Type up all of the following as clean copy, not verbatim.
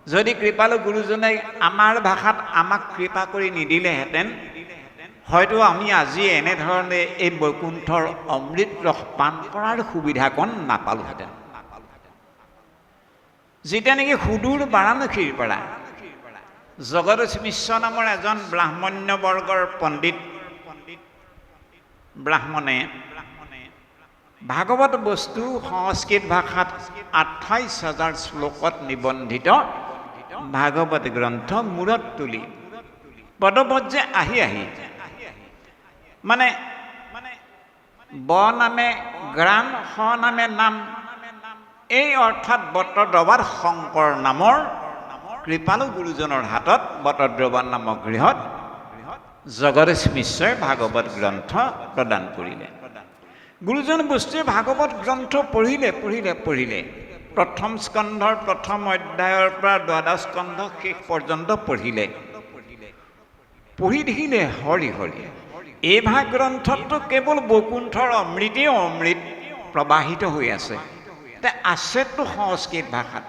যদি কৃপালু গুৰুজনে আমাৰ ভাষাত আমাক কৃপা কৰি নিদিলেহেঁতেন হয়তো আমি আজি এনেধৰণে এই বৈকুণ্ঠৰ অমৃত ৰস পান কৰাৰ সুবিধাকণ নাপালোহেঁতেন। যেতিয়া নেকি সুদূৰ বাৰাণসীৰ পৰা জগদীশ মিশ্ৰ নামৰ এজন ব্ৰাহ্মণ্য বৰ্গৰ পণ্ডিত ব্ৰাহ্মণে ভাগৱত বস্তু সংস্কৃত ভাষাত 28,000 শ্লোকত নিবন্ধিত ভাগৱত গ্ৰন্থ মূৰত তুলি পদপদ্যে আহি আহি মানে ব নামে গ্ৰাম স নামে নাম এই অৰ্থাৎ বটদ্ৰৱাৰ শংকৰ নামৰ কৃপালু গুৰুজনৰ হাতত বটদ্ৰৱাৰ নামৰ গৃহত জগদীশ মিশ্ৰই ভাগৱত গ্ৰন্থ প্ৰদান কৰিলে। গুৰুজন বস্তুৱে ভাগৱত গ্ৰন্থ পঢ়িলে প্ৰথম স্কন্ধৰ প্ৰথম অধ্যায়ৰ পৰা দ্বাদশ স্কন্ধ শেষ পৰ্যন্ত পঢ়ি দেখিলে হৰি এই ভাগ গ্ৰন্থটো কেৱল বৈকুণ্ঠৰ অমৃতেই অমৃত প্ৰবাহিত হৈ আছে। আছেতো সংস্কৃত ভাষাত।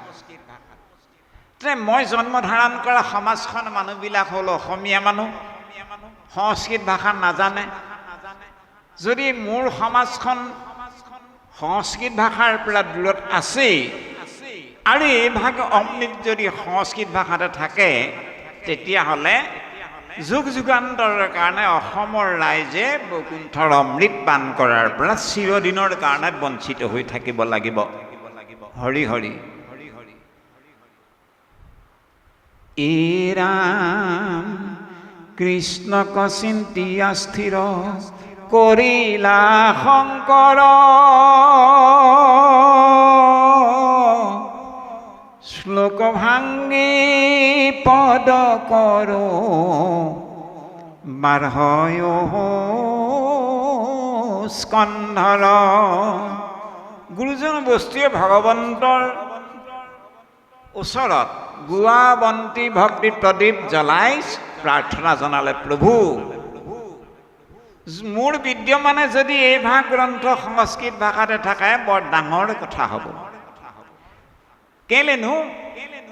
মই জন্ম ধাৰণ কৰা সমাজখন মানুহবিলাক হ'ল অসমীয়া মানুহ, সংস্কৃত ভাষা নাজানে। যদি মোৰ সমাজখন সংস্কৃত ভাষাৰ পৰা দূৰত আছেই আৰু এই ভাগ অমৃত যদি সংস্কৃত ভাষাতে থাকে তেতিয়াহ'লে যুগ যুগান্তৰৰ কাৰণে অসমৰ ৰাইজে বৈকুণ্ঠৰ অমৃত পান কৰাৰ পৰা চিৰদিনৰ কাৰণে বঞ্চিত হৈ থাকিব লাগিব। হৰি এ ৰাম কৃষ্ণক চিন্তিয়া স্থিৰ কৰিলা শংকৰ শ্লোক ভাঙি পদ কৰো বাৰহয় স্কন্ধৰ। গুৰুজন বস্তুৱে ভগৱন্তৰ ওচৰত গুৱা বন্তি ভক্তি প্ৰদীপ জ্বলাই প্ৰাৰ্থনা জনালে, প্ৰভু মোৰ বিদ্যমানে যদি এই ভাগ গ্ৰন্থ সংস্কৃত ভাষাতে থাকে বৰ ডাঙৰ কথা হ'ব। কেলেনো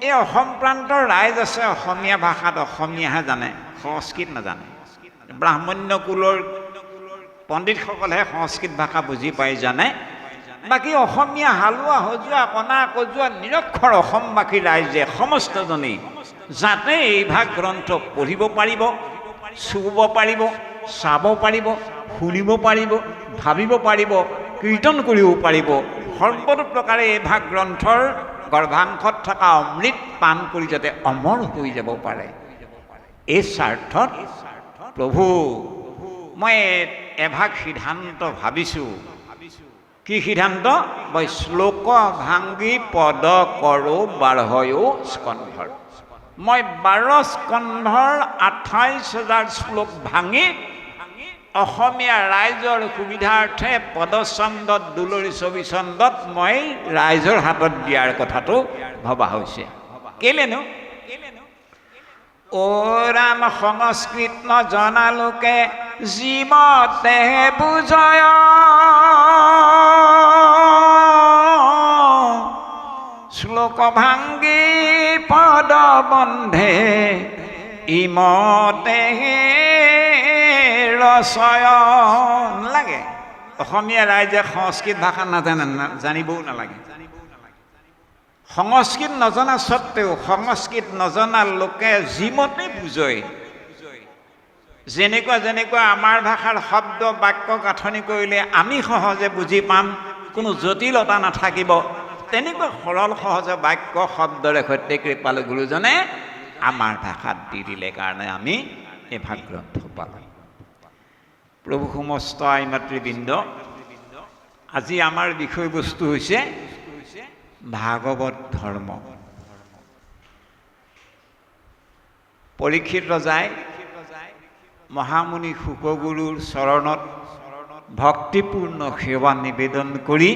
এই অসম প্ৰান্তৰ ৰাইজ আছে অসমীয়া ভাষাত অসমীয়াহে জানে, সংস্কৃত নাজানে। ব্ৰাহ্মণ্য কুলৰ পণ্ডিতসকলেহে সংস্কৃত ভাষা বুজি পাই জানে। বাকী অসমীয়া হালোৱা সজোৱা কণা কজোৱা নিৰক্ষৰ অসমবাসী ৰাইজে সমস্তজনেই যাতে এই ভাগ গ্ৰন্থ পঢ়িব পাৰিব, চুব পাৰিব, চাব পাৰিব, শুনিব পাৰিব, ভাবিব পাৰিব, কীৰ্তন কৰিব পাৰিব, সৰ্বতো প্ৰকাৰে এই ভাগ গ্ৰন্থৰ গৰ্ভাংশত থকা অমৃত পান কৰি যাতে অমৰ হৈ যাব পাৰে। এই স্বাৰ্থত প্ৰভু মই এভাগ সিদ্ধান্ত ভাবিছোঁ। কি সিদ্ধান্ত? মই শ্লোক ভাঙি পদ কৰোঁ 12 স্কন্ধৰ। মই 12 স্কন্ধৰ 28,000 শ্লোক ভাঙি অসমীয়া ৰাইজৰ সুবিধাৰ্থে পদচন্দত দুলৰি ছবি চন্দত মই ৰাইজৰ হাতত দিয়াৰ কথাটো ভবা হৈছে। কেলেনো অ ৰাম সংস্কৃত নজনা লোকে জীৱতে বুজয় শ্লোক ভাঙি পদ বন্ধে ইমতে ৰচয়। নালাগে অসমীয়া ৰাইজে সংস্কৃত ভাষা নাজানে, জানিবও নালাগে। সংস্কৃত নজনা স্বত্তেও সংস্কৃত নজনা লোকে যিমতে বুজয়, যেনেকুৱা আমাৰ ভাষাৰ শব্দ বাক্য গাঁথনি কৰিলে আমি সহজে বুজি পাম, কোনো জটিলতা নাথাকিব, তেনেকুৱা সৰল সহজ বাক্য শব্দৰে সৈতে কৃপালু গুৰুজনে আমাৰ ভাষাত দি দিলে কাৰণে আমি এই ভাগ গ্ৰন্থ পালোঁ। প্ৰভু সমস্ত আই মাতৃবৃন্দ, আজি আমাৰ বিষয়বস্তু হৈছে ভাগৱত ধৰ্ম। পৰীক্ষিত ৰজাই মহামুনি শুকগুৰুৰ চৰণত ভক্তিপূৰ্ণ সেৱা নিবেদন কৰি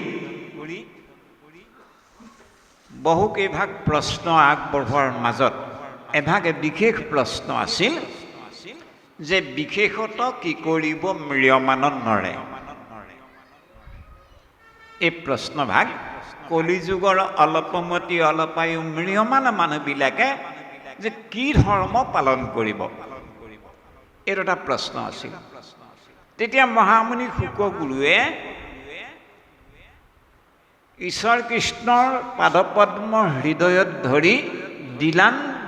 বহুকেইভাগ প্ৰশ্ন আগবঢ়োৱাৰ মাজত এভাগে বিশেষ প্ৰশ্ন আছিল যে বিশেষত কি কৰিব ম্ৰিয়মানত নৰে। এই প্ৰশ্নভাগ কলিযুগৰ অলপমতি অলপায়ু ম্ৰিয়মান মানুহবিলাকে যে কি ধৰ্ম পালন কৰিব, এইটো এটা প্ৰশ্ন আছিল। তেতিয়া মহামুনি শুকগুৰুৱে ঈশ্বৰ কৃষ্ণৰ পাদপদ্ম হৃদয়ত ধৰি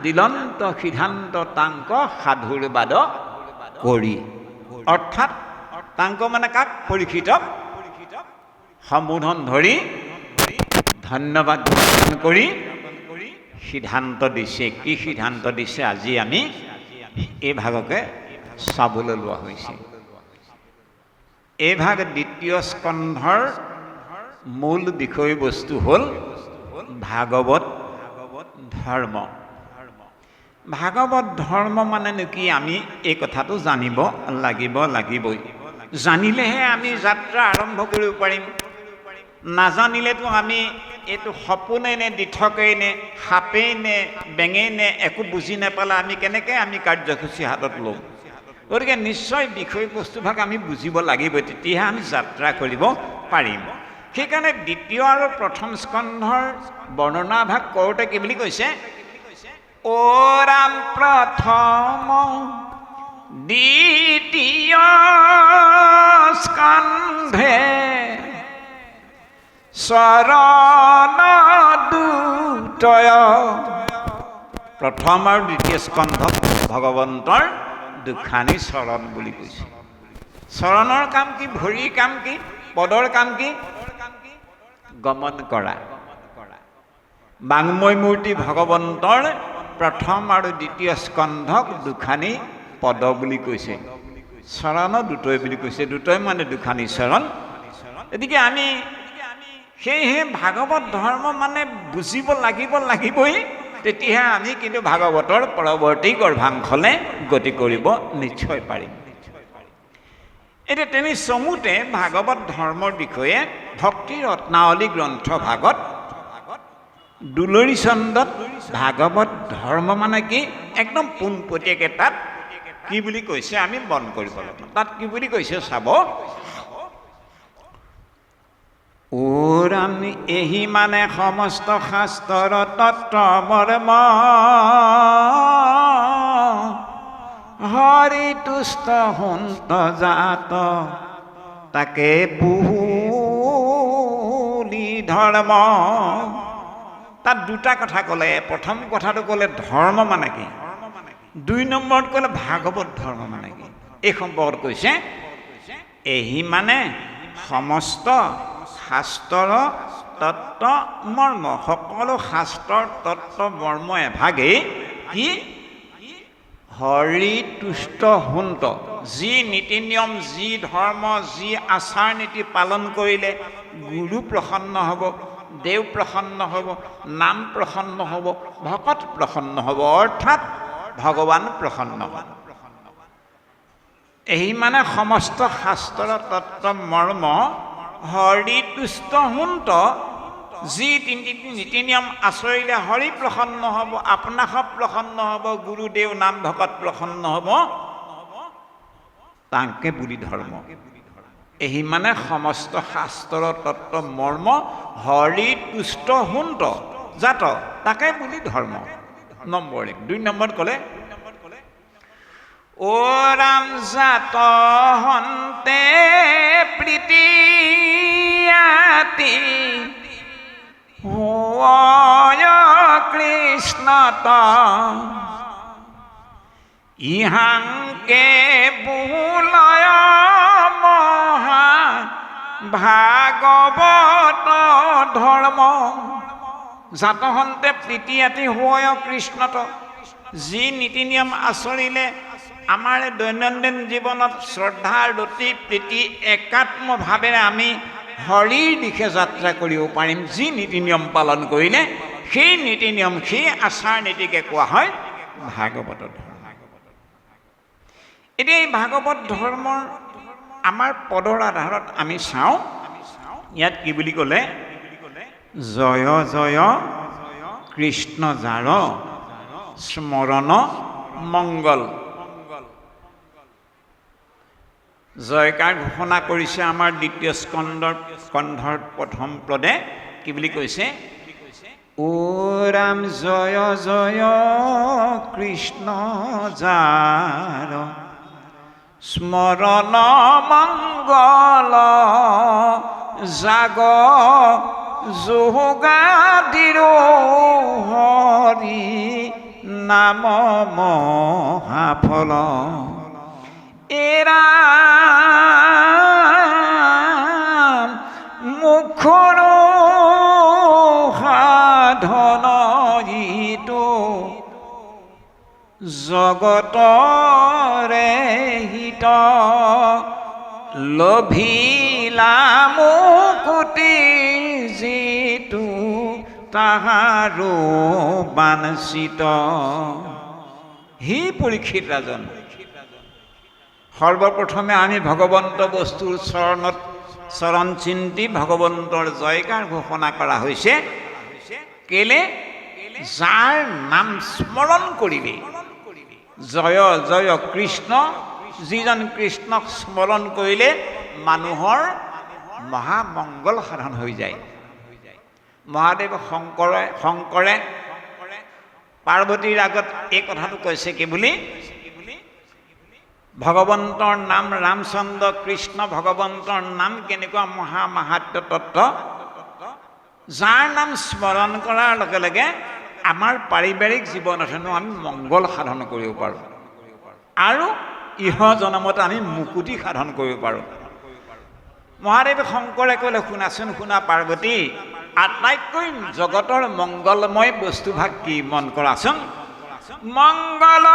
দিলন্ত সিদ্ধান্ত তাংক সাধুৰ বাদ কৰি, অৰ্থাৎ তাংক মানে কাক? পৰীক্ষিতক সম্বোধন ধৰি ধন্যবাদ জ্ঞাপন কৰি সিদ্ধান্ত দিছে। কি সিদ্ধান্ত দিছে আজি আমি এই ভাগকে চাবলৈ লোৱা হৈছে। এই ভাগ দ্বিতীয় স্কন্ধৰ মূল বিষয়বস্তু হ'ল ভাগৱত ধৰ্ম। ভাগৱত ধৰ্ম মানেনো কি, আমি এই কথাটো জানিব লাগিবই। জানিলেহে আমি যাত্ৰা আৰম্ভ কৰিব পাৰিম। নাজানিলেতো আমি এইটো সপোনেই নে দিঠকেই নে সাপেই নে বেঙেই নে একো বুজি নাপালে আমি কেনেকৈ কাৰ্যসূচী হাতত ল'ম। গতিকে নিশ্চয় বিষয়বস্তুভাগ আমি বুজিব লাগিব, তেতিয়াহে আমি যাত্ৰা কৰিব পাৰিম। সেইকাৰণে দ্বিতীয় আৰু প্ৰথম স্কন্ধৰ বৰ্ণনা ভাগ কৰোঁতে কি বুলি কৈছে? অ ৰাম প্ৰথম দ্বিতীয় স্কন্ধে চৰণ দুটয়। প্ৰথম আৰু দ্বিতীয় স্কন্ধক ভগৱন্তৰ দুখানি চৰণ বুলি কৈছে। চৰণৰ কাম কি? ভৰিৰ কাম কি? পদৰ কাম কি? গমন কৰা। বাংময় মূৰ্তি ভগৱন্তৰ প্ৰথম আৰু দ্বিতীয় স্কন্ধক দুখানি পদ বুলি কৈছে, চৰণ দুটয় বুলি কৈছে। দুটয় মানে দুখানি চৰণ। গতিকে আমি সেয়েহে ভাগৱত ধৰ্ম মানে বুজিব লাগিবই, তেতিয়াহে আমি কিন্তু ভাগৱতৰ পৰৱৰ্তী গৰ্ভাংশলৈ গতি কৰিব নিশ্চয় পাৰিম। এতিয়া তেনে চমুতে ভাগৱত ধৰ্মৰ বিষয়ে ভক্তি ৰত্নাৱলী গ্ৰন্থ ভাগত দুলৰী চন্দত ভাগৱত ধৰ্ম মানে কি একদম পোনপটীয়াকৈ তাত কি বুলি কৈছে আমি মন কৰিব লাগিব। তাত কি বুলি কৈছে চাব। আমি এহি মানে সমস্ত শাস্ত্ৰৰ তত্ত্ব মৰ্ম, হৰি তুষ্ট সন্ত জাত তাকে বুলি ধৰ্ম। তাত দুটা কথা ক'লে। প্ৰথম কথাটো ক'লে ধৰ্ম মানে কি, 2 নম্বৰত ক'লে ভাগৱত ধৰ্ম মানে কি। এই সম্পৰ্কত কৈছে এহি মানে সমস্ত শাস্ত্ৰৰ তত্ত্ব মৰ্ম। সকলো শাস্ত্ৰৰ তত্ত্ব মৰ্ম এভাগেই কি? হৰি তুষ্ট সন্ত। যি নীতি নিয়ম, যি ধৰ্ম, যি আচাৰ নীতি পালন কৰিলে গুৰু প্ৰসন্ন হ'ব, দেৱ প্ৰসন্ন হ'ব, নাম প্ৰসন্ন হ'ব, ভকত প্ৰসন্ন হ'ব, অৰ্থাৎ ভগৱান প্ৰসন্ন হ'ব। এই মানে সমস্ত শাস্ত্ৰৰ তত্ত্ব মৰ্ম হৰি তুষ্ট সন্ত। যি নীতি নিয়ম আচৰিলে হৰি প্ৰসন্ন হ'ব, আপোনাক প্ৰসন্ন হ'ব, গুৰুদেৱ নাম ভকত প্ৰসন্ন হ'ব, তাকে বুলি ধৰ্ম। এই মানে সমস্ত শাস্ত্ৰৰ তত্ত্ব মৰ্ম হৰি তুষ্ট সন্ত জাত তাকে বুলি ধৰ্ম। নম্বৰ 1। 2 নম্বৰত ক'লে অ ৰাম জাত হন্তে প্ৰীতি কৃষ্ণত ইহাংকে বুলয় মহা ভাগৱত ধৰ্ম। জাতহন্তে প্ৰীতি আতি হয় কৃষ্ণত। যি নীতি নিয়ম আচৰিলে আমাৰ দৈনন্দিন জীৱনত শ্ৰদ্ধা ৰতি প্ৰীতি একাত্মভাৱেৰে আমি হৰিৰ দিশে যাত্ৰা কৰিব পাৰিম। যি নীতি নিয়ম পালন কৰিলে সেই নীতি নিয়ম, সেই আচাৰ নীতিকে কোৱা হয় ভাগৱত ধৰ্ম। এতিয়া এই ভাগৱত ধৰ্মৰ আমাৰ পদৰ আধাৰত আমি চাওঁ। ইয়াত কি বুলি ক'লে? জয় জয় কৃষ্ণ যাৰ স্মৰণ মংগল। জয়কাৰ ঘোষণা কৰিছে আমাৰ দ্বিতীয় স্কন্ধৰ প্ৰথম পদে। কি বুলি কৈছে? ও ৰাম জয় জয় কৃষ্ণ যাৰ স্মৰণ মংগল জাগ যোগাদিৰ হৰি নাম মহাফল এৰা মুখৰ সাধন ইটো জগতৰে হিত লভিলা মুকুতি যিটো তাহাৰো বাঞ্ছিত। হি পৰীক্ষিত ৰাজন, সৰ্বপ্ৰথমে আমি ভগৱন্ত বস্তুৰ চৰণ চিন্তি ভগৱন্তৰ জয়কাৰ ঘোষণা কৰা হৈছে। কেলে? যাৰ নাম স্মৰণ কৰিলে, জয় জয় কৃষ্ণ, যিজন কৃষ্ণক স্মৰণ কৰিলে মানুহৰ মহামংগল সাধন হৈ যায়। মহাদেৱ শংকৰে পাৰ্বতীৰ আগত এই কথাটো কৈছে কি বুলি? ভগৱন্তৰ নাম ৰামচন্দ্ৰ কৃষ্ণ ভগৱন্তৰ নাম কেনেকুৱা মহামাহাত্য তত্ত্ব। যাৰ নাম স্মৰণ কৰাৰ লগে লগে আমাৰ পাৰিবাৰিক জীৱনতো আমি মংগল সাধন কৰিব পাৰোঁ আৰু ইহ জনমত আমি মুকুতি সাধন কৰিব পাৰোঁ। মহাদেৱ শংকৰে ক'লে, শুনাচোন শুনা পাৰ্বতী, আটাইতকৈ জগতৰ মংগলময় বস্তুভাগ কি মন কৰাচোন। মংগল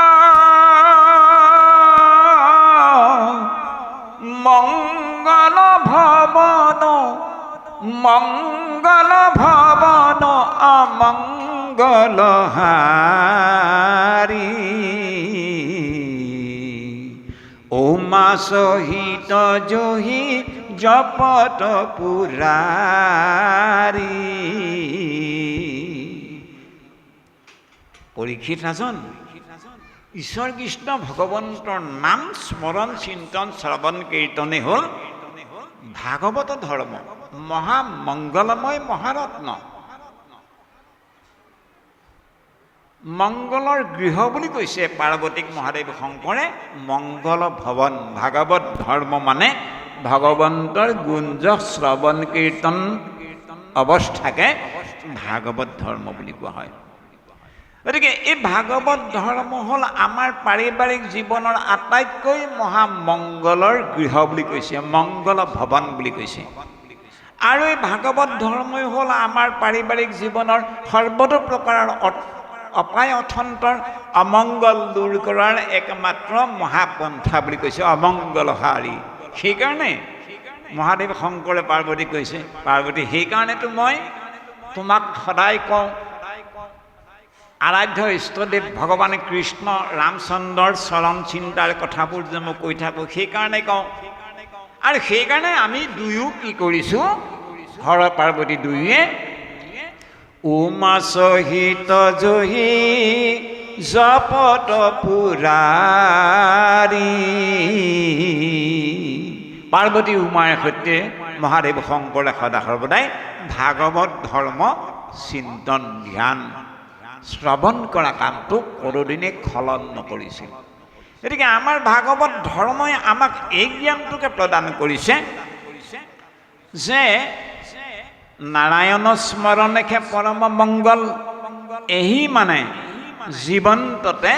মংগল ভৱন মংগল ভৱন অমংগল হাৰি উমা সহিত জহি জপত পুৰাৰী। পৰীক্ষিত ৰাজন, ঈশ্বৰ কৃষ্ণ ভগৱন্তৰ নাম স্মৰণ চিন্তন শ্ৰৱণ কীৰ্তনে হ'ল ভাগৱত ধৰ্ম, মহামংগলময় মহাৰত্ন। মংগলৰ গৃহ বুলি কৈছে পাৰ্বতীক মহাদেৱ শংকৰে। মংগল ভৱন, ভাগৱত ধৰ্ম মানে ভগৱন্তৰ গুঞ্জ শ্ৰৱণ কীৰ্তন অৱস্থাকে ভাগৱত ধৰ্ম বুলি কোৱা হয়। গতিকে এই ভাগৱত ধৰ্ম হ'ল আমাৰ পাৰিবাৰিক জীৱনৰ আটাইতকৈ মহামংগলৰ গৃহ বুলি কৈছে, মংগল ভৱন বুলি কৈছে। আৰু এই ভাগৱত ধৰ্মই হ'ল আমাৰ পাৰিবাৰিক জীৱনৰ সৰ্বতো প্ৰকাৰৰ অপায় অথন্তৰ অমংগল দূৰ কৰাৰ একমাত্ৰ মহাপন্থা বুলি কৈছে, অমংগল হাৰি। সেইকাৰণে মহাদেৱ শংকৰে পাৰ্বতী কৈছে, পাৰ্বতী সেইকাৰণেতো মই তোমাক সদায় কওঁ, আৰাধ্য ইষ্টদেৱ ভগৱান কৃষ্ণ ৰামচন্দ্ৰৰ চৰণ চিন্তাৰ কথাবোৰ যে মই কৈ থাকোঁ, সেইকাৰণে কওঁ। আৰু সেইকাৰণে আমি দুয়ো কি কৰিছোঁ, হৰ পাৰ্বতী দুয়োৱে উমা সহিত জহি জপত পুৰাৰী। পাৰ্বতী উমাৰ সৈতে মহাদেৱ শংকৰে সদা সৰ্বদাই ভাগৱত ধৰ্ম চিন্তন ধ্যান শ্ৰৱণ কৰা কামটো কোনোদিনে খলন নকৰিছিল। গতিকে আমাৰ ভাগৱত ধৰ্মই আমাক এই জ্ঞানটোকে প্ৰদান কৰিছে যে নাৰায়ণ স্মৰণেহে পৰম মংগল, এহি মানে জীৱন্ততে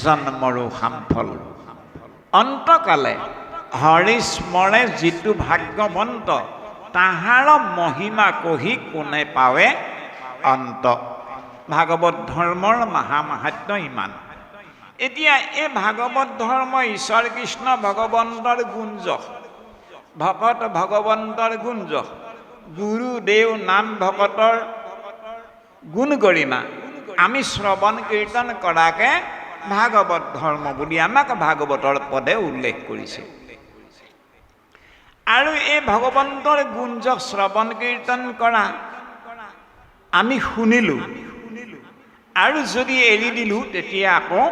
জন্মৰো সামফল। অন্তকালে হৰি স্মৰে যিটো ভাগ্যৱন্ত, তাহাৰ মহিমা কহি কোনে পাৱে অন্ত। ভাগৱত ধৰ্মৰ মহামাহাত্য ইমান। এতিয়া এই ভাগৱত ধৰ্ম ঈশ্বৰ কৃষ্ণ ভগৱন্তৰ গুঞ্জ, ভকত ভগৱন্তৰ গুঞ্জ, গুৰুদেৱ নাম ভকতৰ গুণ গৰিমা আমি শ্ৰৱণ কীৰ্তন কৰাকে ভাগৱত ধৰ্ম বুলি আমাক ভাগৱতৰ পদে উল্লেখ কৰিছে। আৰু এই ভগৱন্তৰ গুঞ্জ শ্ৰৱণ কীৰ্তন কৰা আমি শুনিলোঁ আৰু যদি এৰি দিলোঁ, তেতিয়া আকৌ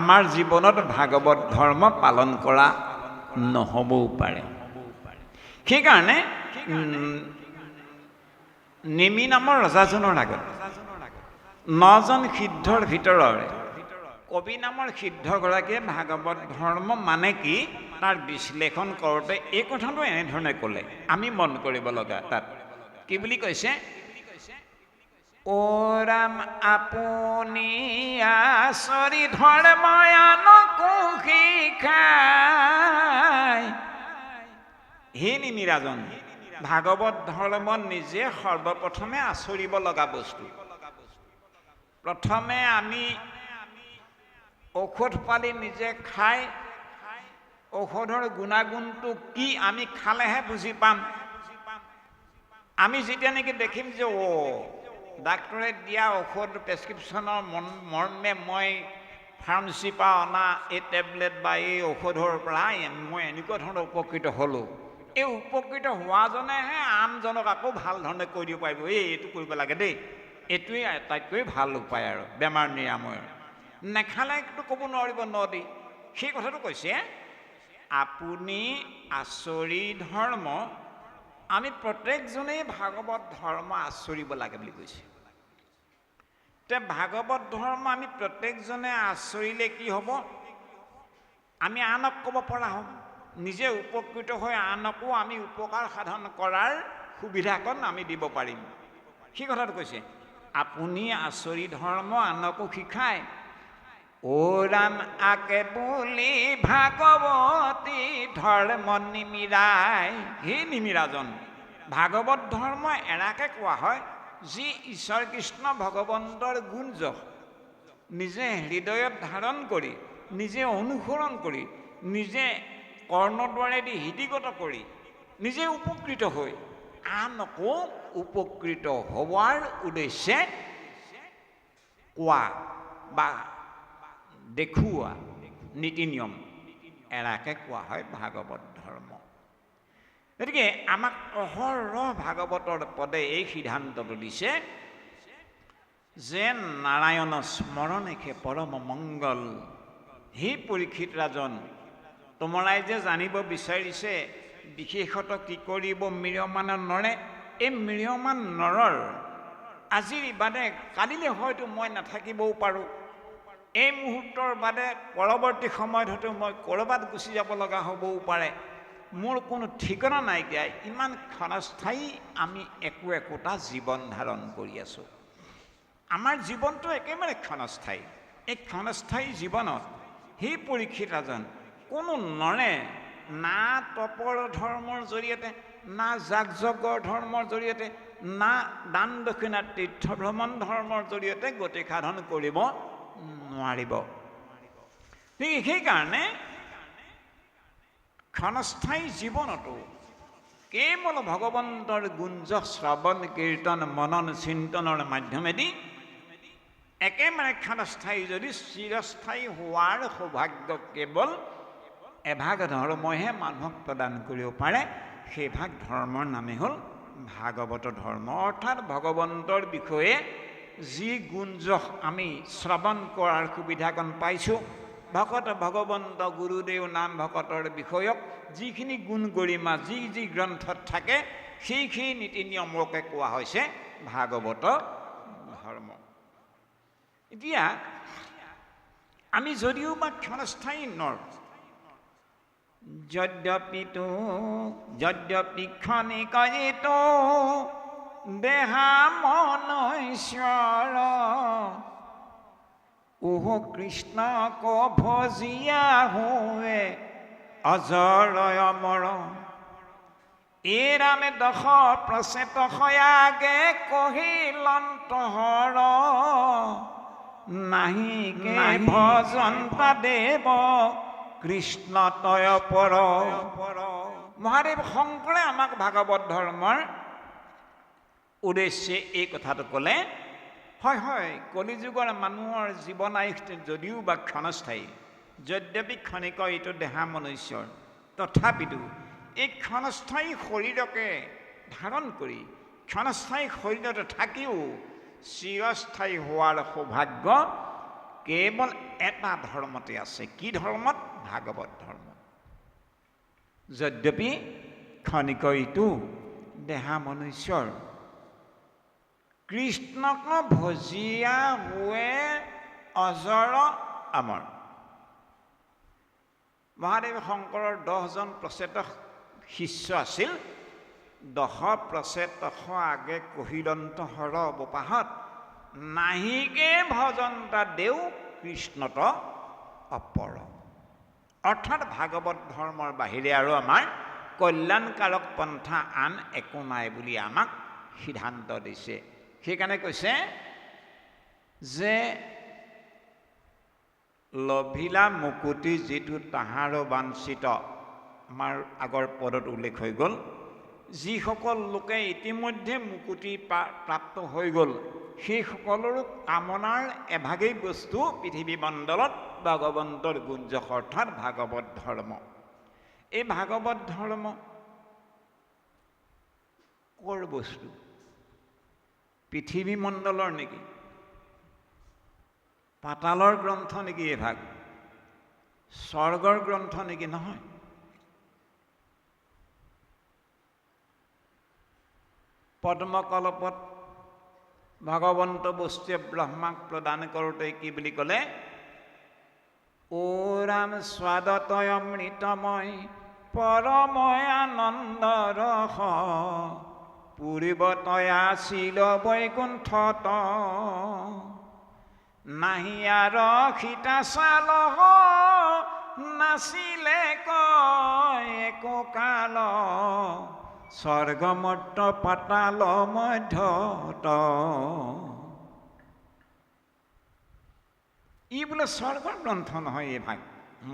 আমাৰ জীৱনত ভাগৱত ধৰ্ম পালন কৰা নহ'বও পাৰে। সেইকাৰণে নেমি নামৰ ৰজাজনৰ আগত 9জন সিদ্ধৰ ভিতৰৰে কবি নামৰ সিদ্ধগৰাকীয়ে ভাগৱত ধৰ্ম মানে কি তাৰ বিশ্লেষণ কৰোঁতে এই কথাটো এনেধৰণে ক'লে, আমি মন কৰিব লগা। তাত কি বুলি কৈছে? অ ৰাম আপুনি আচৰি ধৰ্ময়ানকো শিকায়। হে নিমিৰাজন, ভাগৱত ধৰ্ম নিজে সৰ্বপ্ৰথমে আচৰিব লগা বস্তু। প্ৰথমে আমি ঔষধ পালি নিজে খাই ঔষধৰ গুণাগুণটো কি আমি খালেহে বুজি পাম। আমি যেতিয়া নেকি দেখিম যে ডাক্তৰে দিয়া ঔষধ প্ৰেছক্ৰিপশ্যনৰ মৰ্মে মই ফাৰ্মাচীৰ পৰা অনা এই টেবলেট বা এই ঔষধৰ পৰা মই এনেকুৱা ধৰণৰ উপকৃত হ'লোঁ, এই উপকৃত হোৱাজনেহে আনজনক আকৌ ভাল ধৰণে কৈ দিব পাৰিব, এইটো কৰিব লাগে দেই, এইটোৱেই আটাইতকৈ ভাল উপায় আৰু বেমাৰ নিৰাময়ৰ। নেখালেতো ক'ব নোৱাৰিব নদী। সেই কথাটো কৈছে আপুনি আচৰি ধৰ্ম, আমি প্ৰত্যেকজনেই ভাগৱত ধৰ্ম আচৰিব লাগে বুলি কৈছে। তে ভাগৱত ধৰ্ম আমি প্ৰত্যেকজনে আচৰিলে কি হ'ব? আমি আনক ক'ব পৰা হ'ম, নিজে উপকৃত হৈ আনকো আমি উপকাৰ সাধন কৰাৰ সুবিধাকণ আমি দিব পাৰিম। সেই কথাটো কৈছে আপুনি আচৰি ধৰ্ম আনকো শিকায়। অ ৰাম আকে বুলি ভাগৱতী ধৰ্ম নিমিৰাই। হে নিমিৰাজন, ভাগৱত ধৰ্ম এৰাকে কোৱা হয় যি ঈশ্বৰ কৃষ্ণ ভগৱন্তৰ গুণ যশ নিজে হৃদয়ত ধাৰণ কৰি, নিজে অনুসৰণ কৰি, নিজে কৰ্ণদ্বাৰেদি হৃদিগত কৰি, নিজে উপকৃত হৈ আনকো উপকৃত হোৱাৰ উদ্দেশ্যে কোৱা বা দেখুওৱা নীতি নিয়ম এৰাকে কোৱা হয় ভাগৱত ধৰ্ম। গতিকে আমাক অহৰহ ভাগৱতৰ পদে এই সিদ্ধান্তটো দিছে যে নাৰায়ণ স্মৰণেহে পৰম মংগল। হে পৰীক্ষিত ৰাজন, তোমাৰাই যে জানিব বিচাৰিছে বিশেষত কি কৰিব মিৰিয়মান নৰে, এই মিৰিয়মান নৰৰ আজিৰ বাদে কালিলৈ হয়তো মই নাথাকিবও পাৰোঁ, এই মুহূৰ্তৰ বাদে পৰৱৰ্তী সময়ত হয়তো মই ক'ৰবাত গুচি যাব লগা হ'বও পাৰে, মোৰ কোনো ঠিকনা নাইকিয়া। ইমান ক্ষণস্থায়ী আমি একোটা জীৱন ধাৰণ কৰি আছোঁ। আমাৰ জীৱনটো একেবাৰে ক্ষণস্থায়ী। এই ক্ষণস্থায়ী জীৱনত সেই পৰীক্ষিত ৰাজন কোনো নৰে না তপৰ ধৰ্মৰ জৰিয়তে, না যাগ যজ্ঞৰ ধৰ্মৰ জৰিয়তে, না দান দক্ষিণা তীৰ্থ ভ্ৰমণ ধৰ্মৰ জৰিয়তে গতি সাধন কৰিব নোৱাৰিব। সেইকাৰণে ক্ষণস্থায়ী জীৱনতো কেৱল ভগৱন্তৰ গুঞ্জ শ্ৰৱণ কীৰ্তন মনন চিন্তনৰ মাধ্যমেদি একেবাৰে ক্ষণস্থায়ী যদি চিৰস্থায়ী হোৱাৰ সৌভাগ্য কেৱল এভাগ ধৰ্মইহে মানুহক প্ৰদান কৰিব পাৰে, সেইভাগ ধৰ্মৰ নামেই হ'ল ভাগৱত ধৰ্ম। অৰ্থাৎ ভগৱন্তৰ বিষয়ে যি গুঞ্জস আমি শ্ৰৱণ কৰাৰ সুবিধাকণ পাইছোঁ, ভকত ভগৱন্ত গুৰুদেৱ নাম ভকতৰ বিষয়ক যিখিনি গুণ গৰিমা যি যি গ্ৰন্থত থাকে, সেইখিনি নীতি নিয়মকে কোৱা হৈছে ভাগৱত ধৰ্ম। এতিয়া আমি যদিও বা ক্ষণস্থায়ী নৰ, যদ্যপি ক্ষণিকয়িত দেহা মনৈশ্বৰ ওহ কৃষ্ণ ক ভজিয়া হুৱে অজৰয় অমৰ। এ ৰামে দশ প্ৰচেত সয়াগে কহিলন্তহৰ নাহিকে ভজন্ত দেৱ কৃষ্ণ তয় পৰ। মহাদেৱ শংকৰে আমাক ভাগৱত ধৰ্মৰ উদ্দেশ্যে এই কথাটো ক'লে। হয় হয়, কলিযুগৰ মানুহৰ জীৱন আয়ুস যদিও বা ক্ষণস্থায়ী, যদ্যপি ক্ষণিক এইটো দেহা মনুষ্যৰ, তথাপিতো এই ক্ষণস্থায়ী শৰীৰকে ধাৰণ কৰি ক্ষণস্থায়ী শৰীৰতে থাকিও চিৰস্থায়ী হোৱাৰ সৌভাগ্য কেৱল এটা ধৰ্মতে আছে। কি ধৰ্মত? ভাগৱত ধৰ্ম। যদ্যপি ক্ষণিক ইটো দেহা মনুষ্যৰ কৃষ্ণক ভজিয়া হুৱে অজৰ অমৰ। মহাদেৱ শংকৰৰ 10জন প্ৰচেতক শিষ্য আছিল। 10 প্ৰচেতক আগে কহিলন্ত হৰ অৱপাহত নাহিকে ভজন্তা দেও কৃষ্ণত অপৰ। অৰ্থাৎ ভাগৱত ধৰ্মৰ বাহিৰে আৰু আমাৰ কল্যাণকাৰক পন্থা আন একো নাই বুলি আমাক সিদ্ধান্ত দিছে। সেইকাৰণে কৈছে যে লভিলা মুকুতি যিটো তাহাৰ বাঞ্ছিত, আমাৰ আগৰ পদত উল্লেখ হৈ গ'ল, যিসকল লোকে ইতিমধ্যে মুকুতি প্ৰাপ্ত হৈ গ'ল সেই সকলৰো কামনাৰ এভাগেই বস্তু পৃথিৱী মণ্ডলত ভগৱন্তৰ গুঞ্জস অৰ্থাৎ ভাগৱত ধৰ্ম। এই ভাগৱত ধৰ্ম কৰ বস্তু? পৃথিৱী মণ্ডলৰ নেকি? পাতালৰ গ্ৰন্থ নেকি? এভাগ স্বৰ্গৰ গ্ৰন্থ নেকি? নহয়। পদ্মকল্পত ভগৱন্ত বস্তুৱে ব্ৰহ্মাক প্ৰদান কৰোঁতে কি বুলি ক'লে? ও ৰাম স্বাদতয় অমৃতময় পৰময় আনন্দ ৰস পূৰ্বতয়া ছিল বৈকুণ্ঠত নাহিয়াৰ সীতা চালহ নাছিলে কয় একো কাল স্বৰ্গমৰ্ত পাতাল মধ্যত। ই বোলে স্বৰ্গৰ গ্ৰন্থ নহয়, এই ভাগ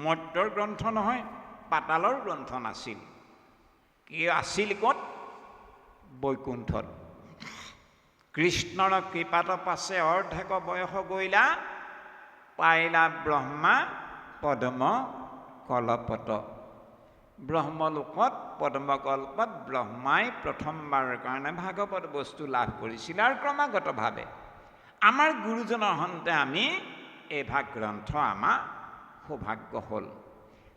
মৰ্ত্যৰ গ্ৰন্থ নহয়, পাতালৰ গ্ৰন্থ নাছিল। কি আছিল? ক'ত? বৈকুণ্ঠত। কৃষ্ণৰ কৃপাত পাছে অৰ্ধেক বয়স গৈলা পাইলা ব্ৰহ্মা পদ্ম কলপত। ব্ৰহ্মলোকত পদ্মকল্পত ব্ৰহ্মাই প্ৰথমবাৰৰ কাৰণে ভাগৱত বস্তু লাভ কৰিছিল। আৰু ক্ৰমাগতভাৱে আমাৰ গুৰুজনৰ হন্তে আমি এইভাগ গ্ৰন্থ আমাৰ সৌভাগ্য হ'ল।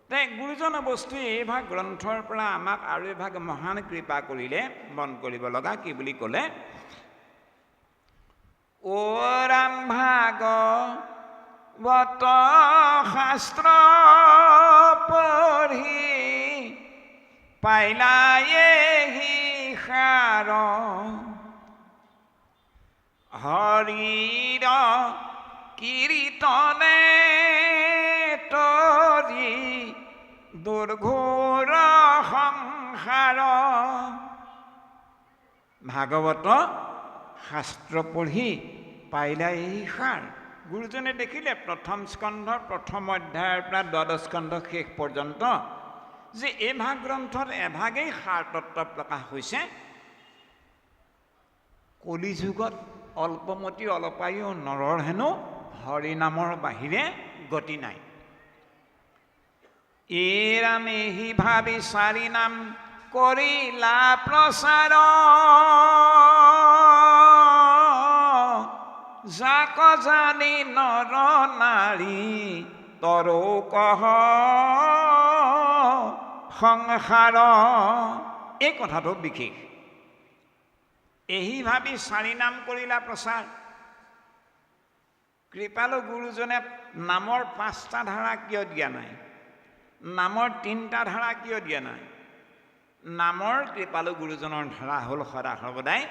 তাই গুৰুজনৰ বস্তু এইভাগ গ্ৰন্থৰ পৰা আমাক আৰু এভাগ মহান কৃপা কৰিলে। মন কৰিব লগা কি বুলি ক'লে? ও ৰাম ভাগৱত শাস্ত্ৰ পঢ়ি পাইলা এহি সাৰ হৰিৰ কীৰ্তনে তৰি দুৰ্ঘোৰ সংসাৰ। ভাগৱত শাস্ত্ৰ পঢ়ি পাইলা এই সাৰ। গুৰুজনে দেখিলে প্ৰথম স্কন্ধৰ প্ৰথম অধ্যায়ৰ পৰা 12 স্কন্ধ শেষ পৰ্যন্ত যে এইভাগ গ্ৰন্থত এভাগেই সাৰ তত্ত্ব প্ৰকাশ হৈছে। কলিযুগত অল্পমতি অলপায়ু নৰৰ হেনো হৰি নামৰ বাহিৰে গতি নাই। এই ৰাম এহি ভাবি চাৰি নাম কৰিলা প্ৰচাৰ যাক জানি নৰ নাৰী তৰো কহ সংসাৰ। এই কথাটো বিশেষ। এহি ভাবি চাৰি নাম কৰিলা প্ৰচাৰ। কৃপালু গুৰুজনে নামৰ 5টা ধাৰা কিয় দিয়া নাই? নামৰ 3টা ধাৰা কিয় দিয়া নাই? নামৰ কৃপালু গুৰুজনৰ ধাৰা হ'ল সদা সৰ্বদাই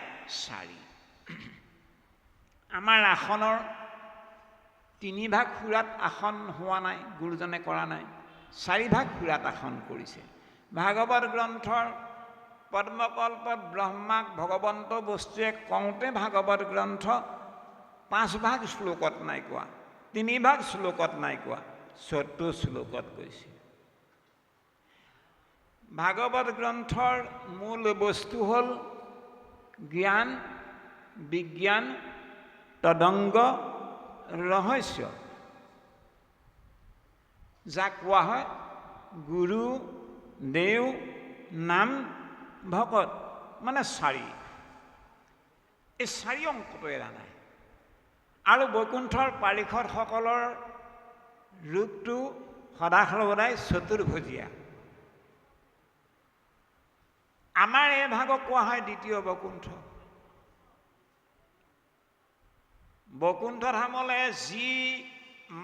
4। আমাৰ আসনৰ 3 ভাগ সুৰাত আসন হোৱা নাই, গুৰুজনে কৰা নাই। 4 ভাগ সুৰাত আসন কৰিছে। ভাগৱত গ্ৰন্থৰ পদ্মকল্পত ব্ৰহ্মাক ভগৱন্ত বস্তুৱে কওঁতে ভাগৱত গ্ৰন্থ 5 ভাগ শ্লোকত নাই কোৱা, 3 ভাগ শ্লোকত নাই কোৱা, 14 শ্লোকত কৈছে। ভাগৱত গ্ৰন্থৰ মূল বস্তু হ'ল জ্ঞান, বিজ্ঞান, তদংগ, ৰহস্য, যাক কোৱা হয় গুৰু, দেও, নাম, ভকত, মানে 4। এই 4 অংকটো এৰা নাই। আৰু বৈকুণ্ঠৰ পাৰিষদসকলৰ ৰূপটো সদা সৰ্বদাই চতুৰ্ভুজীয়া। আমাৰ এই ভাগক কোৱা হয় দ্বিতীয় বৈকুণ্ঠ। বৈকুণ্ঠ ধামলৈ যি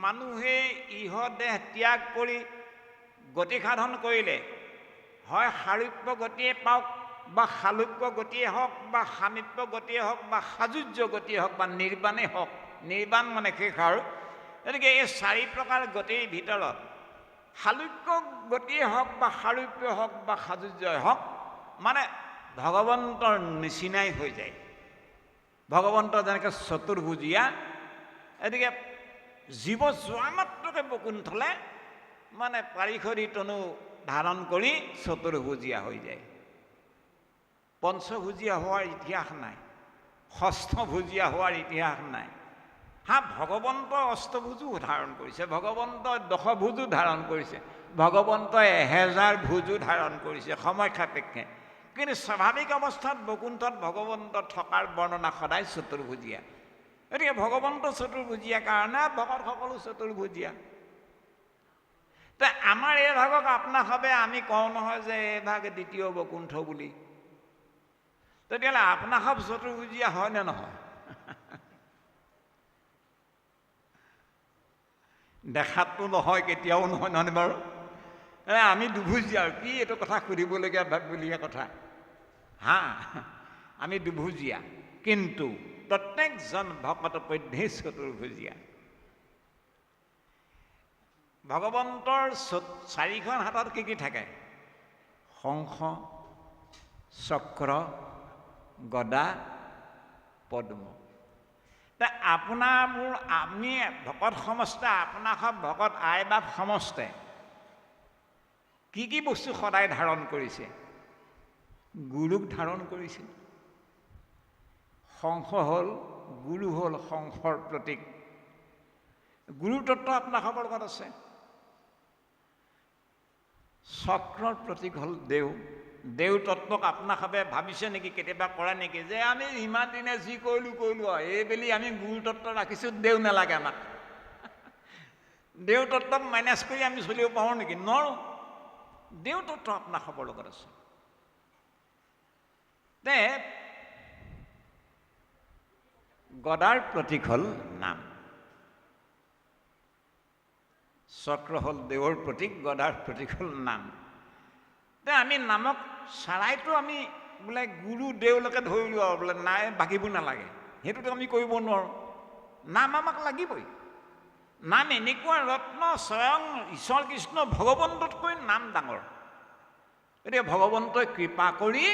মানুহে ইহ দেহ ত্যাগ কৰি গতি সাধন কৰিলে, হয় সাৰূপ্য গতিয়ে পাওক বা সালোক্য গতিয়ে হওক বা সামীপ্য গতিয়ে হওক বা সাযুজ্য গতিয়ে হওক বা নিৰ্বাণেই হওক, নিৰ্বাণ মানে শেষ আৰু। গতিকে এই 4 প্ৰকাৰ গতিৰ ভিতৰত সালোক্য গতিয়ে হওক বা সাৰূপ্য হওক বা সাযুজ্যই হওক, মানে ভগৱন্তৰ নিচিনাই হৈ যায়। ভগৱন্ত যেনেকৈ চতুৰ্ভুজীয়া, গতিকে জীৱ যোৱা মাত্ৰকে বৈকুণ্ঠলে মানে পাৰিষদী তনু ধাৰণ কৰি চতুৰ্ভুজীয়া হৈ যায়। পঞ্চভুজীয়া হোৱাৰ ইতিহাস নাই, ষষ্ঠভুজীয়া হোৱাৰ ইতিহাস নাই। ভগৱন্ত অষ্টভুজো ধাৰণ কৰিছে, ভগৱন্ত দশভুজো ধাৰণ কৰিছে, ভগৱন্তই 1000 ভুজো ধাৰণ কৰিছে সময় সাপেক্ষে। কিন্তু স্বাভাৱিক অৱস্থাত বৈকুণ্ঠত ভগৱন্ত থকাৰ বৰ্ণনা সদায় চতুৰ্ভুজীয়া। গতিকে ভগৱন্ত চতুৰ্ভুজীয়া কাৰণে ভকতসকলো চতুৰ্ভুজীয়া। তে আমাৰ এই ভাগক আপোনাসৱে আমি কওঁ নহয় যে এই ভাগ দ্বিতীয় বৈকুণ্ঠ বুলি, তেতিয়াহ'লে আপোনাসৱ চতুৰ্ভুজীয়া হয় নে নহয়? দেখাততো নহয়, কেতিয়াও নহয়, নহয়নে বাৰু? আমি দুভুজীয়া আৰু কি এইটো কথা সুধিবলগীয়া ভাবিবলগীয়া কথা। আমি দুভুজীয়া, কিন্তু প্ৰত্যেকজন ভকত পধ্যেই চতুৰ্ভুজীয়া। ভগৱন্তৰ 4খন হাতত কি কি থাকে? শংখ, চক্ৰ, গদা, পদ্ম। আপোনাৰবোৰ আমি ভকত সমস্তে, আপোনাক ভকত আই বাপ সমস্তে কি কি বস্তু সদায় ধাৰণ কৰিছে? গুৰুক ধাৰণ কৰিছে। শংখ হ'ল, গুৰু হ'ল শংখৰ প্ৰতীক। গুৰু তত্ত্ব আপোনাসৱৰ লগত আছে। চক্ৰৰ প্ৰতীক হ'ল দেও। দেউ তত্ত্বক আপোনাসৱে ভাবিছে নেকি, কেতিয়াবা কৰে নেকি যে আমি ইমান দিনে যি কৰিলোঁ এইবেলি আমি গুৰু তত্ত্ব ৰাখিছোঁ, দেউ নালাগে আমাক? দেউ তত্ত্বক মেনেজ কৰি আমি চলিব পাৰোঁ নেকি? নোৱাৰোঁ। দেউ তত্ত্ব আপোনাসৱৰ লগত আছে। তে গদাৰ প্ৰতীক হ'ল নাম। চক্ৰ হ'ল দেৱৰ প্ৰতীক, গদাৰ প্ৰতীক হ'ল নাম। তে আমি নামক চাৰাইটো আমি বোলে গুৰু দেউলৈকে ধৰিলোঁ আৰু বোলে নাই বাকীবোৰ নালাগে, সেইটোতো আমি কৰিব নোৱাৰোঁ। নাম আমাক লাগিবই। নাম এনেকুৱা ৰত্ন, স্বয়ং ঈশ্বৰ কৃষ্ণ ভগৱন্ততকৈ নাম ডাঙৰ। গতিকে ভগৱন্তই কৃপা কৰি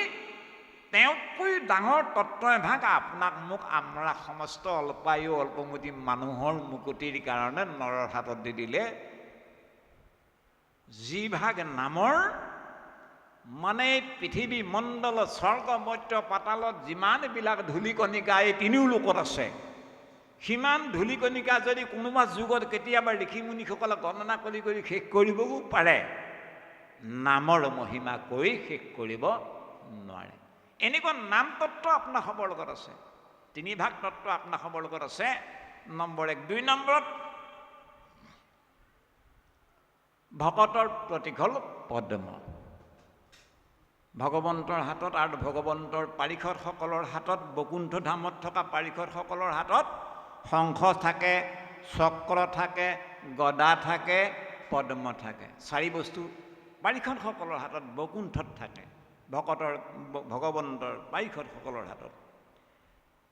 তেওঁতকৈ ডাঙৰ তত্ত্ব এভাগ আপোনাক মোক আমৰা সমস্ত অল্পায়ু অল্পমতি মানুহৰ মুকুতিৰ কাৰণে নৰৰ হাতত দি দিলে। যিভাগ নামৰ মানে পৃথিৱী মণ্ডল স্বৰ্গ মৰ্ত্য পাতালত যিমানবিলাক ধূলিকণিকা এই 3 লোকত আছে, সিমান ধূলিকণিকা যদি কোনোবা যুগত কেতিয়াবা ঋষিমুনিসকলে গণনা কৰি কৰি শেষ কৰিবও পাৰে, নামৰ মহিমা কৈ শেষ কৰিব নোৱাৰে। এনেকুৱা নাম তত্ত্ব আপোনাসৱৰ লগত আছে। 3 ভাগ তত্ত্ব আপোনাসৱৰ লগত আছে। নম্বৰ 1। 2 নম্বৰত ভকতৰ প্ৰতীক হ'ল পদ্ম। ভগৱন্তৰ হাতত আৰু ভগৱন্তৰ পাৰিষদসকলৰ হাতত, বৈকুণ্ঠ ধামত থকা পাৰিষদসকলৰ হাতত শংখ থাকে, চক্ৰ থাকে, গদা থাকে, পদ্ম থাকে। 4 বস্তু পাৰিষদসকলৰ হাতত বৈকুণ্ঠত থাকে, ভগৱন্তৰ পাৰিষদসকলৰ হাতত।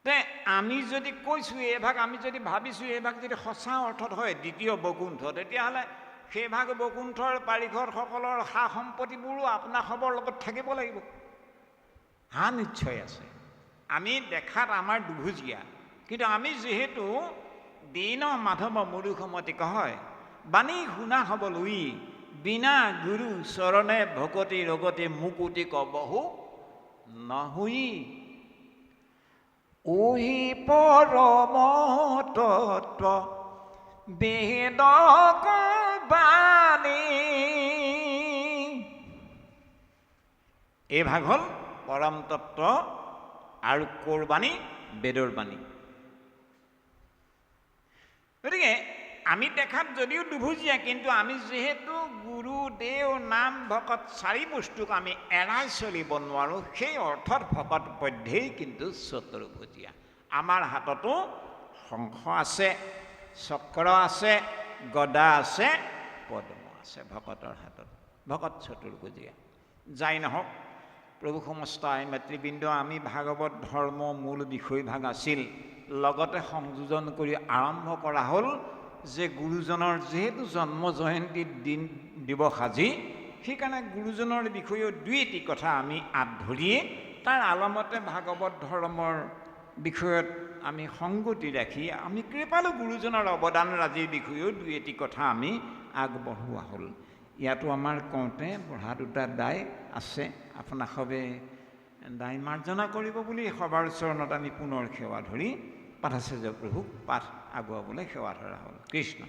তে আমি যদি কৈছোঁ এইভাগ, আমি যদি ভাবিছোঁ এইভাগ যদি সঁচা অৰ্থত হয় দ্বিতীয় বৈকুণ্ঠ, তেতিয়াহ'লে সেইভাগ বৈকুণ্ঠৰ পাৰিষদসকলৰ সা সম্পত্তিবোৰো আপোনাসৱৰ লগত থাকিব লাগিব। নিশ্চয় আছে। আমি দেখাত আমাৰ দুভুজীয়া, কিন্তু আমি যিহেতু দীন মাধৱ মুৰুখমতি কয়, বাণী শুনা হ'ব লুই, বিনা গুৰু চৰণে ভকতি ৰগতি মুকুতি কবহু নহুই। ওহি পৰম তত্ত্ব বেদ বাণী। এই ভাগ হ'ল পৰম তত্ত্ব আৰু কোৰবাণী, বেদৰ বাণী। গতিকে আমি দেখাত যদিও দুভুজীয়া, কিন্তু আমি যিহেতু গুৰু দেও নাম ভকত 4 বস্তুক আমি এৰাই চলিব নোৱাৰোঁ, সেই অৰ্থত ভকত পধ্যেই কিন্তু চতুৰ্ভুজীয়া। আমাৰ হাততো শংখ আছে, চক্ৰ আছে, গদা আছে, পদ্ম আছে ভকতৰ হাতত। ভকত চতুৰ্ভুজীয়া। যাই নহওক, প্ৰভু সমস্ত আই মাতৃবৃন্দ, আমি ভাগৱত ধৰ্ম মূল বিষয়ভাগ আছিল, লগতে সংযোজন কৰি আৰম্ভ কৰা হ'ল যে গুৰুজনৰ যিহেতু জন্ম জয়ন্তীৰ দিন দিৱস আজি, সেইকাৰণে গুৰুজনৰ বিষয়েও দুই এটি কথা আমি আঁত ধৰিয়ে তাৰ আলমতে ভাগৱত ধৰ্মৰ বিষয়ত আমি সংগতি ৰাখি আমি কৃপালু গুৰুজনৰ অৱদানৰাজিৰ বিষয়েও দুই এটি কথা আমি আগবঢ়োৱা হ'ল। ইয়াতো আমাৰ কওঁতে পঢ়া দুটা দায় আছে, আপোনাক সবে দায় মাৰ্জনা কৰিব বুলি সবাৰ চৰণত আমি পুনৰ সেৱা ধৰি পাঠাচাৰ্য প্ৰভুক পাঠ আগুৱাবলৈ সেৱা ধৰা হ'ল। কৃষ্ণ।